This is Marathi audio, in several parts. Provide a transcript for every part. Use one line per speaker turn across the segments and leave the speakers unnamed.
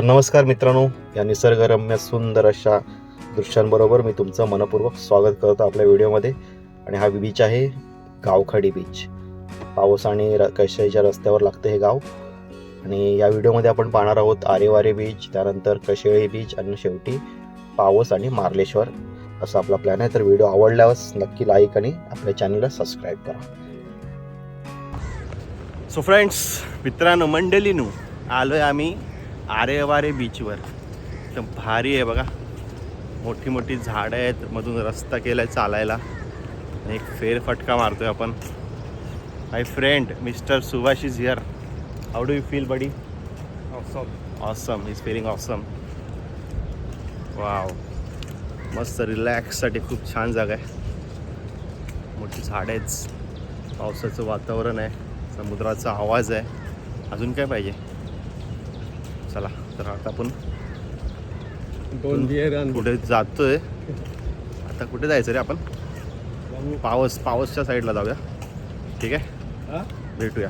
तर नमस्कार मित्रांनो, या निसर्गरम्य सुंदर अशा दृश्यांबरोबर मी तुमचं मनपूर्वक स्वागत करतो आपल्या व्हिडिओमध्ये. आणि हा बीच आहे गावखडी बीच. पाऊस आणि कशेळीच्या रस्त्यावर लागतं हे गाव. आणि या व्हिडिओमध्ये आपण पाहणार आहोत आरेवारे बीच, त्यानंतर कशेळी बीच आणि शेवटी पावस आणि मार्लेश्वर असा आपला प्लॅन आहे. तर व्हिडिओ आवडल्यास नक्की लाईक आणि आपल्या चॅनलला सबस्क्राईब करा.
सो फ्रेंड्स, मित्रांनो, मंडळींनो, आलोय आम्ही आरेवारे बीचवर. एकदम भारी आहे बघा. मोठी मोठी झाडं आहेत, मधून रस्ता केलाय चालायला. आणि एक फेरफटका मारतोय आपण. My friend mister Subhash is here. How do you feel buddy? Awesome. Is feeling awesome. Wow, मस्त रिलॅक्ससाठी खूप छान जागा आहे. मोठी झाडं आहेत, पावसाचं वातावरण आहे, समुद्राचा आवाज आहे. अजून काय पाहिजे? चला तर आता आपण कुठे जातोय. आता कुठे जायचं रे आपण? पावसच्या साईडला जाऊया. ठीक आहे, भेटूया.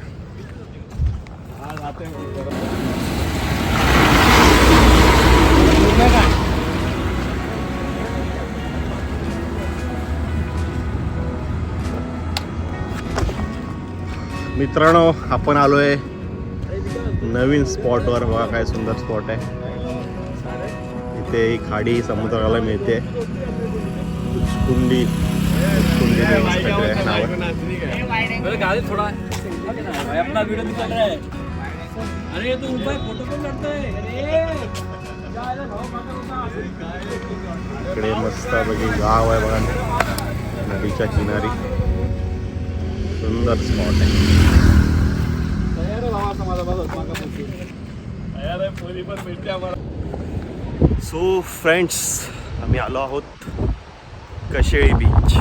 मित्रांनो, आपण आलोय नवीन स्पॉटवर. बघा काय सुंदर स्पॉट आहे. इथे ही खाडी समुद्राला मिळते. कुंडी इकडे मस्त बघी गाव आहे बघा, नदीच्या किनारी. सुंदर स्पॉट आहे. सो फ्रेंड्स, आम्ही आलो आहोत कशेळी बीच.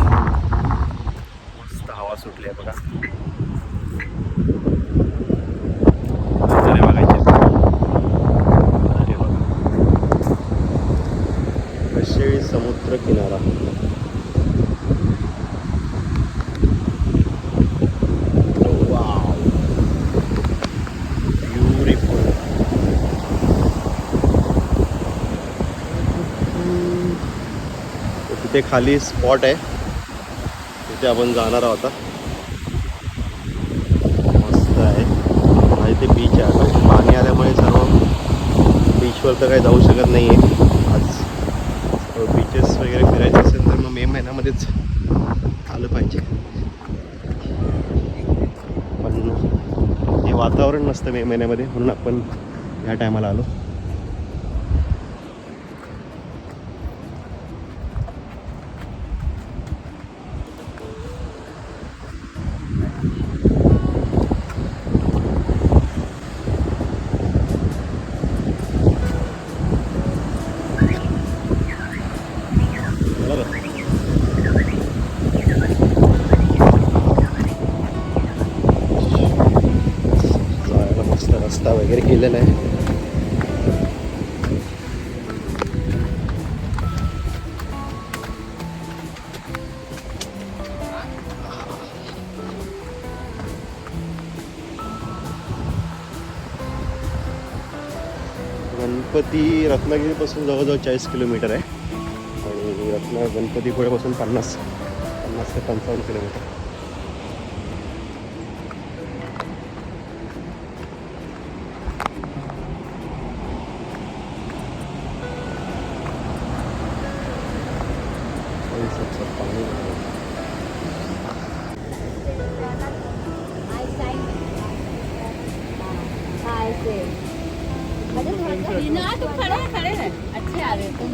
मस्त हवा सुटली आहे बघा. बघायचे. अरे बघा, कशेळी समुद्र किनारा. तिथे खाली स्पॉट आहे, तिथे आपण जाणार आहोत. मस्त आहे. आणि ते बीच आहे. आता पाणी आल्यामुळे सर्व बीचवर तर काही जाऊ शकत नाही आहे. आज बीचेस वगैरे फिरायचे असेल तर मग मे महिन्यामध्येच आलं पाहिजे. पण हे वातावरण नसतं मे महिन्यामध्ये, म्हणून आपण ह्या टायमाला आलो. रस्ता वगैरे केलेला आहे. गणपती रत्नागिरीपासून जवळजवळ 40 किलोमीटर आहे. आणि गणपतीपुळेपासून 50 ते 55 किलोमीटर. पाणी
अच्छे आ रहे तुम.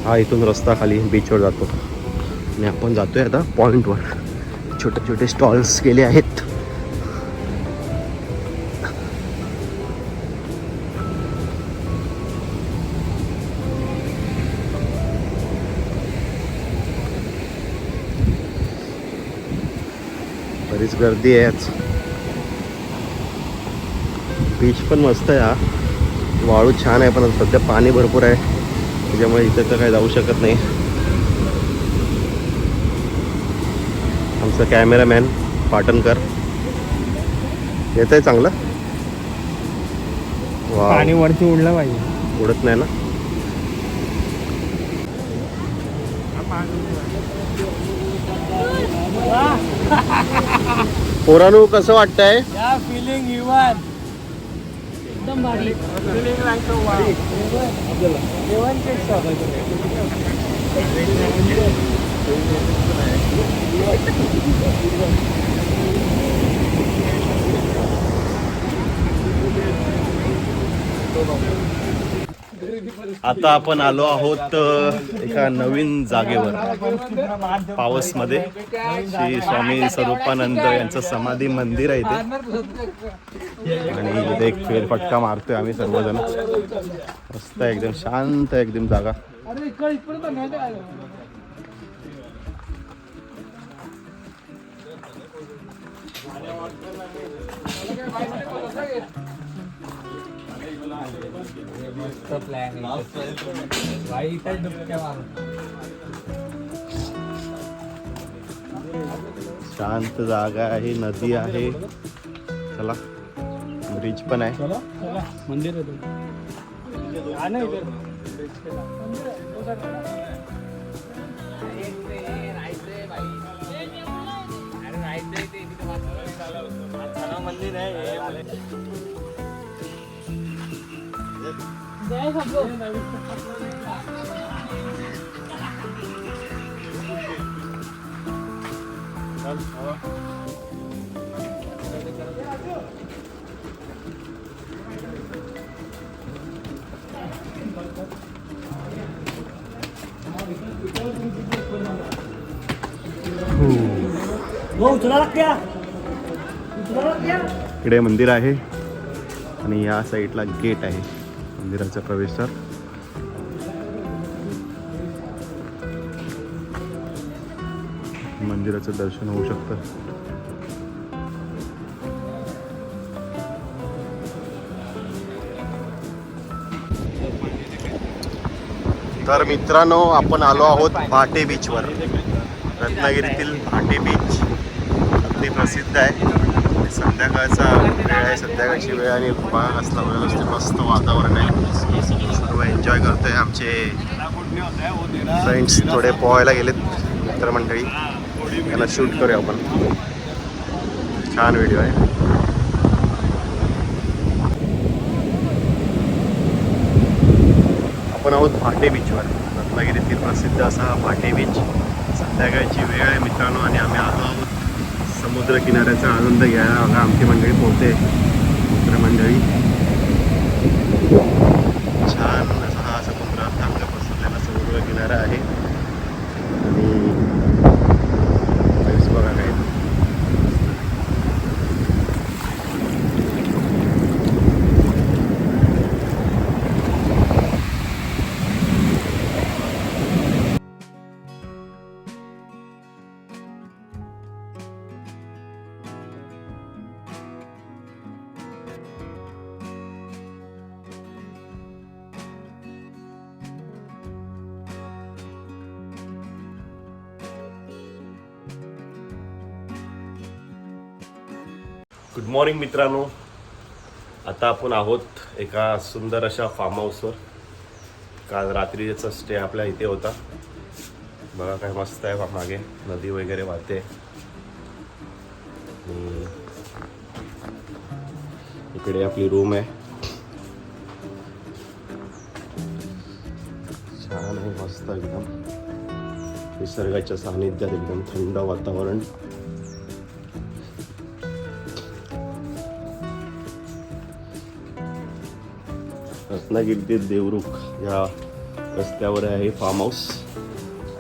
हा इथून रस्ता खाली बीचवर जातो. आणि आपण जातोय आता पॉइंटवर. छोटे छोटे स्टॉल्स केले आहेत. बरीच गर्दी आहे आज. बीच पण मस्त आहे. हा वाळू छान आहे, पण सध्या पाणी भरपूर आहे.
त्याच्यामुळे इथं तर काही जाऊ शकत नाही. आमचा कॅमेरामॅन पाटणकर येत आहे चांगलं.
पाणी वरती उडलं पाहिजे.
उडत नाही ना. पोरानू कसं वाटतंय?
या फिलिंग इवन
एकदम भारी.
फिलिंग लाईक
आता आपण आलो आहोत एका नवीन जागेवर, पावसमध्ये. श्री स्वामी स्वरूपानंद यांचं समाधी मंदिर आहे इथे, आणि इथे एक फेरफटका मारतोय आम्ही सर्वजण. मस्त आहे, एकदम शांत आहे, एकदम जागा. शांत जागा आहे, नदी आहे. चला, ब्रिज पण आहे.
मंदिर
जय सबलो.
इकडे मंदिर आहे आणि या साईडला गेट आहे मंदिराचा प्रवेशद्वार. मंदिराचं दर्शन होऊ शकतं. तर मित्रांनो, आपण आलो आहोत भाटे बीचवर. रत्नागिरीतील भाटे बीच अगदी प्रसिद्ध आहे. संध्याकाळचा वेळ आहे, संध्याकाळची वेळ, आणि बघा कसला वेळ असते. मस्त वातावरण आहे, सर्व एन्जॉय करतोय. आमचे फ्रेंड्स थोडे पोहायला गेलेत, मित्रमंडळी. त्यांना शूट करूया आपण. छान व्हिडिओ आहे. आपण आहोत भाटे बीचवर, रत्नागिरीतील प्रसिद्ध असा भाटे बीच. संध्याकाळची वेळ आहे मित्रांनो, आणि आम्ही आलो आहोत समुद्र किनाऱ्याचा आनंद घ्यायला. बघा आमची मंडळी पोहते, मित्रमंडळी. छान असा हा समुद्र, चांगला पसरलेला समुद्र किनारा आहे. आणि पाऊस बघा काय. गुड मॉर्निंग मित्रांनो. आता आपण आहोत एका सुंदर अशा फार्म हाऊसवर. काल रात्रीचा स्टे आपल्या इथे होता. बघा काय मस्त आहे, मागे नदी वगैरे वाहते. इकडे आपली रूम आहे. छान आहे, मस्त एकदम निसर्गाच्या सानिध्यात, एकदम थंड वातावरण. रत्नागिरीतील देवरुख या रस्त्यावर आहे फार्म हाऊस.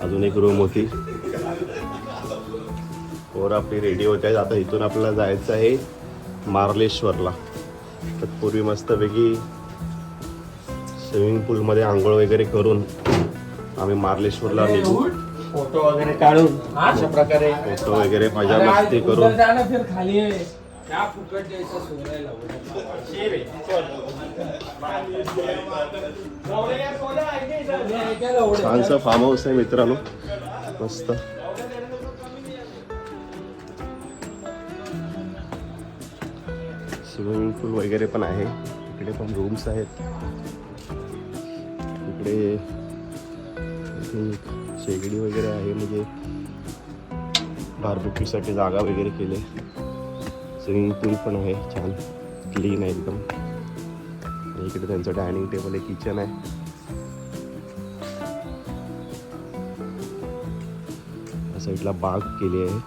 अजून एक रूम होती. पोरं आपली रेडी होत आहेत. आता इथून आपल्याला जायचं आहे मार्लेश्वरला. तत्पूर्वी मस्तपैकी स्विमिंग पूलमध्ये आंघोळ वगैरे करून आम्ही मार्लेश्वरला निघू.
फोटो वगैरे काढून अशा प्रकारे
फोटो वगैरे मजा मस्ती करून
खाली
छानसा फार्म हाऊस आहे मित्रांनो, मस्त. स्विमिंग पूल वगैरे पण आहे. इकडे पण रूम्स आहेत. इकडे शेगडी वगैरे आहे, म्हणजे बार्बेक्यूसाठी जागा वगैरे केली. स्विमिंग पूल पण आहे, छान क्लीन आहे एकदम. आणि इकडे त्यांचं डायनिंग टेबल आहे, किचन आहे. या साईडला बाग केली आहे.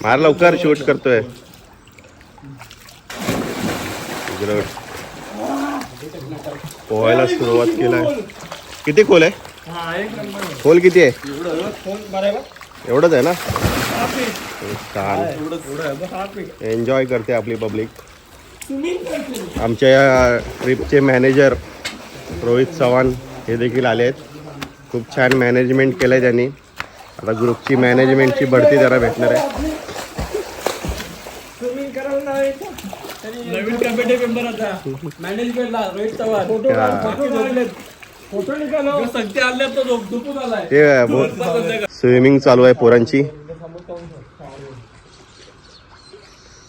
मार लवकर, शूट करतोय. पोहायला सुरुवात केलाय. किती खोल आहे? खोल किती आहे? एवढंच आहे ना. छान एन्जॉय करते आपली पब्लिक. आमच्या या ट्रिपचे मॅनेजर रोहित चव्हाण हे देखील आले आहेत. खूप छान मॅनेजमेंट केलं आहे त्यांनी. आता ग्रुपची मॅनेजमेंटची बढती जरा भेटणार आहे.
नवीन कमिटी मेंबर आता मॅनेजमेंटला रोहित चव्हाण. फोटो निघालो संख्य आल्या तर झोपून आलाय.
ते स्विमिंग चालू आहे पोरांची.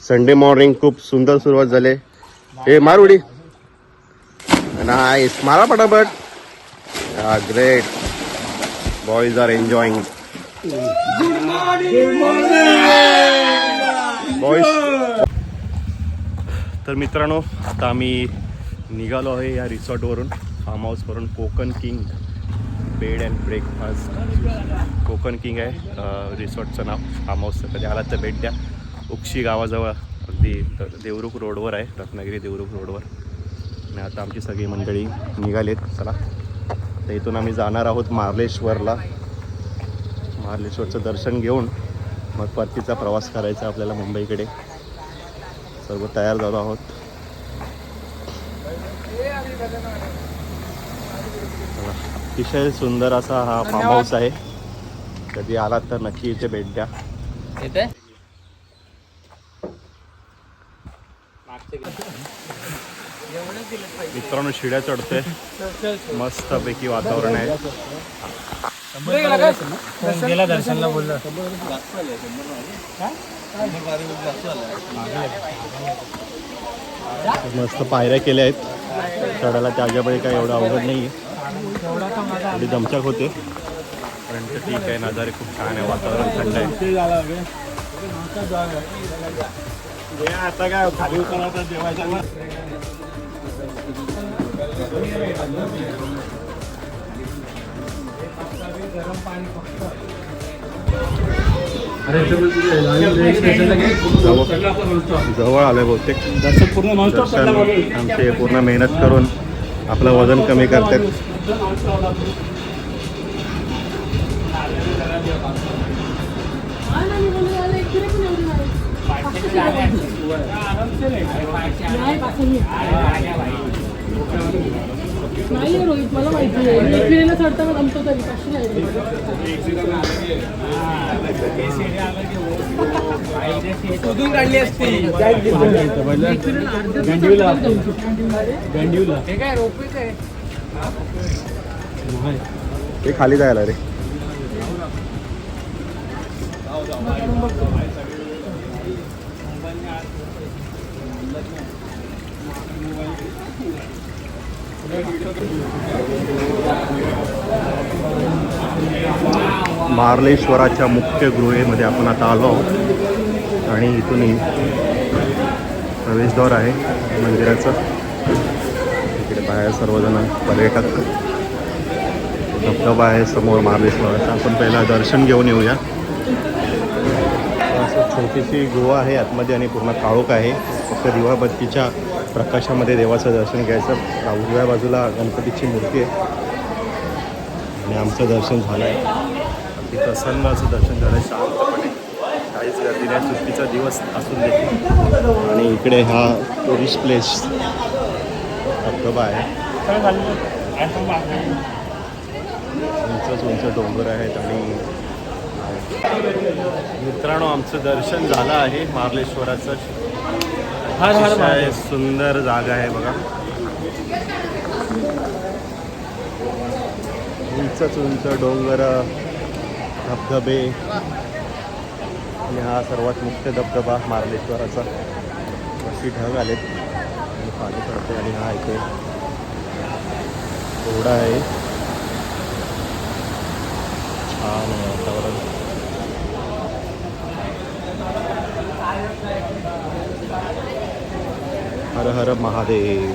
संडे मॉर्निंग खूप सुंदर सुरुवात झाली. हे मार उडी. नाईस, मारा पटापट. Great. Boys are enjoying. Boys. तर मित्रांनो, आता आम्ही निघालो आहे या रिसॉर्टवरून, फार्म हाऊसवरून. Konkan king bed and breakfast. Konkan king आहे रिसॉर्टचं नाव. फार्म हाऊसचं कधी आलात तर भेट द्या. उक्षी गावाजवळ, अगदी देवरुख रोडवर आहे, रत्नागिरी देवरुख रोडवर. आणि आता आमची सगळी मंडळी निघालेत. चला, तर इथून आम्ही जाणार आहोत मार्लेश्वरला. मार्लेश्वरचं दर्शन घेऊन मग परतीचा प्रवास करायचा आपल्याला मुंबईकडे. सर्व तयार झालो आहोत. अतिशय सुंदर असा हा फार्म हाऊस आहे. कधी आलात तर नक्की इथे भेट द्या. मित्रांनो, शिड्या चढतोय. मस्तपैकी वातावरण आहे.
गेला दर्शनला बोलला.
मस्त पायऱ्या केल्या आहेत चढायला. त्याच्यामुळे काय एवढं अवघड नाही आहे. थोडी दमछाक होते, परंतु ठीक आहे. नजारे खूप छान आहे, वातावरण थंड आहे.
आता काय खाली उतरवतात जेवायच्या.
जवळ आलंय बहुतेक.
पूर्ण
दर्शन आमचे पूर्ण मेहनत करून आपलं वजन कमी करतात.
नाही रोहित, मला माहिती आहे. मी एकविरेला चढताना जमतो तरी 500 नाही.
शोधून काढली असती. गंडीवला हे काय रोपवेच आहे.
ते खाली जायला रे. मार्लेश्वराच्या मुख्य गृहेमध्ये आपण आता आलो आहोत. आणि इथूनही प्रवेशद्वार आहे मंदिराचं. इकडे बाहेर सर्वजण पर्यटक. धबधबा आहे समोर मार्लेश्वराचा. आपण पहिला दर्शन घेऊन येऊया. असं छोटीशी गुहा आहे आतमध्ये आणि पूर्ण काळोख आहे. फक्त दिवाबत्तीच्या प्रकाशामध्ये देवाचं दर्शन घ्यायचं. उजव्या बाजूला गणपतीची मूर्ती आहे. आणि आमचं दर्शन झालं आहे. अगदी प्रसन्न असं दर्शन झालं आहे, शांतपणे. काहीच गर्दी नाही, सुट्टीचा दिवस असून देखील. आणि इकडे हा टुरिस्ट प्लेस धबधबा आहे. उंच उंच डोंगर आहेत आणि मित्रांनो आमचं दर्शन झालं आहे मार्लेश्वराचं. अतिशय सुंदर जागा आहे बघा. उंच डोंगर, धबधबे आणि हा सर्वात मुख्य धबधबा मार्लेश्वराचा. अशी ढग आलेत आणि पाणी पडते आणि हा इथे ओढा आहे. छान आहे वातावरण. हर हर महादेव.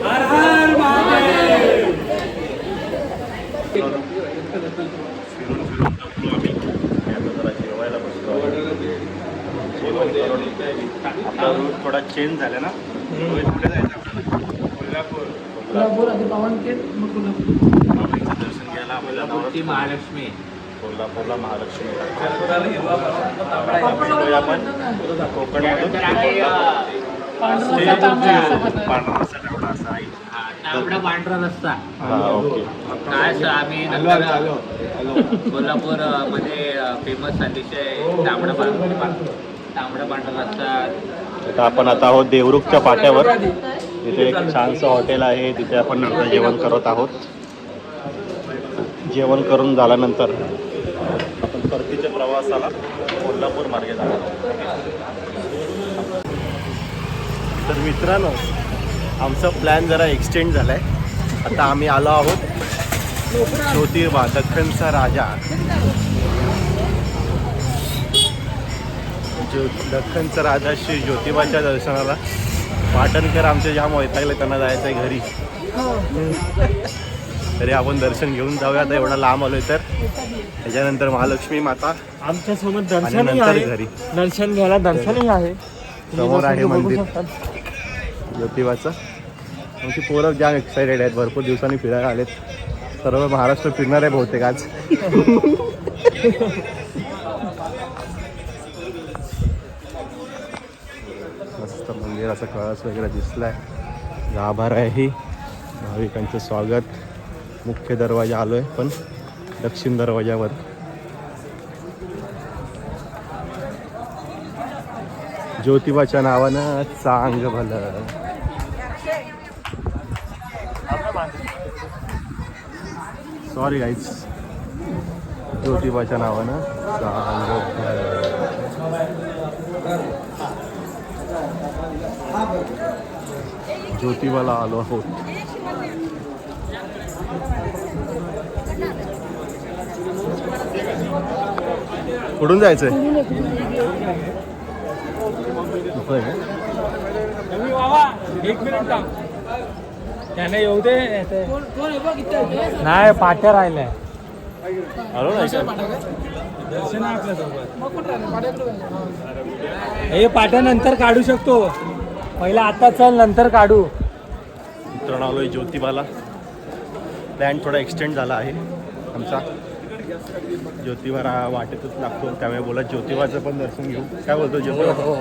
हर हर महादेव.
फिरून थकलो आम्ही. आता जरा जेवायला बसलो. जेवण करून आपला रूट थोडा चेंज झाला ना. कुठे जायचं आपल्याला?
कोल्हापूर आधी पावनखिंड मग कोल्हापूर.
माऊलीचं दर्शन घ्यायला आपल्याला
महालक्ष्मी.
कोल्हापूरला महालक्ष्मी. आपण कोकणमधून
पांढरा तांबडा असा प्रकार.
पांढरा रस्सा असा आहे.
तांबडा पांढरा रस्ता.
ओके.
काय आम्ही नंतर कोल्हापूर मध्ये फेमस अतिशय तांबडा पांढरा रस्ता.
आता आपण आहोत देवरुखच्या पाट्यावर. तिथे एक छानसं हॉटेल आहे. तिथे आपण नंतर जेवण करत आहोत. जेवण करून झाल्यानंतर आपण परतीच्या प्रवासाला कोल्हापूर मार्गे जाणार आहोत. तर मित्रांनो आमचा प्लॅन जरा एक्सटेंड झाला आहे. आता आम्ही आलो आहोत ज्योतिबा, दख्खनचा राजा. दख्खनचा राजा श्री ज्योतिबाच्या दर्शनाला. पाटणकर आमचे जाम वैतागले, त्यांना जायचं आहे घरी. तरी आपण दर्शन घेऊन जाऊया. आता एवढा लांब आलोय तर. त्याच्यानंतर महालक्ष्मी माता
आमच्या समोर
आणि नंतर घरी.
दर्शन घ्यायला दर्शनही आहे.
समोर आहे मंदिर ज्योतिबाचं. आमची पोरं जाम एक्सायटेड आहेत. भरपूर दिवसांनी फिरायला आलेत. सर्व महाराष्ट्र फिरणार आहे बहुतेक आज. मस्त मंदिराचा कळस वगैरे दिसलाय. गाभार आहे ही. भाविकांचं स्वागत. मुख्य दरवाजा आलोय पण दक्षिण दरवाजावर. ज्योतिबाच्या नावानं चांग भलं. Sorry guys. ज्योतिबाच्या नावानं चांग भलं. ज्योतिबाला आलो आहोत. कुठून जायचंय?
एक मिनिट त्याने येऊ दे. नाही पाट्या राहिल्या.
आलो ना.
दर्शन आहे आपल्यासोबत. हे पाट्या नंतर काढू शकतो. पहिला आता चल नंतर काढू.
मित्रांनो आलोय ज्योतिबाला. प्लॅन थोडा एक्सटेंड झाला आहे आमचा. ज्योतिबा वाटेतच लागतो त्यामुळे बोला ज्योतिबाचं पण दर्शन घेऊ. काय बोलतो ज्योतिबा?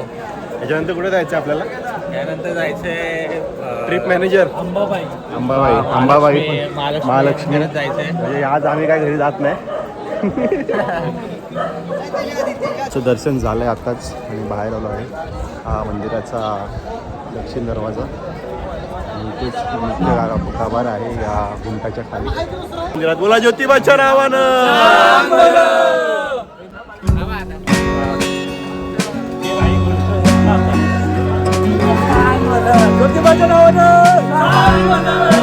याच्यानंतर कुठे जायचं आपल्याला?
त्यानंतर जायचंय
ट्रिप मॅनेजर
अंबाबाई.
अंबाबाई महालक्ष्मी
जायचंय.
म्हणजे आज आम्ही काय घरी जात नाही. दर्शन झालंय आताच आणि बाहेर आलो आहे. हा मंदिराचा दक्षिण दरवाजा. इथेच मुख्य गाभार आहे या घुमटाच्या खाली. मंदिरात बोला ज्योतिबाच्या नावानं.
ज्योतिबाच्या नावानं.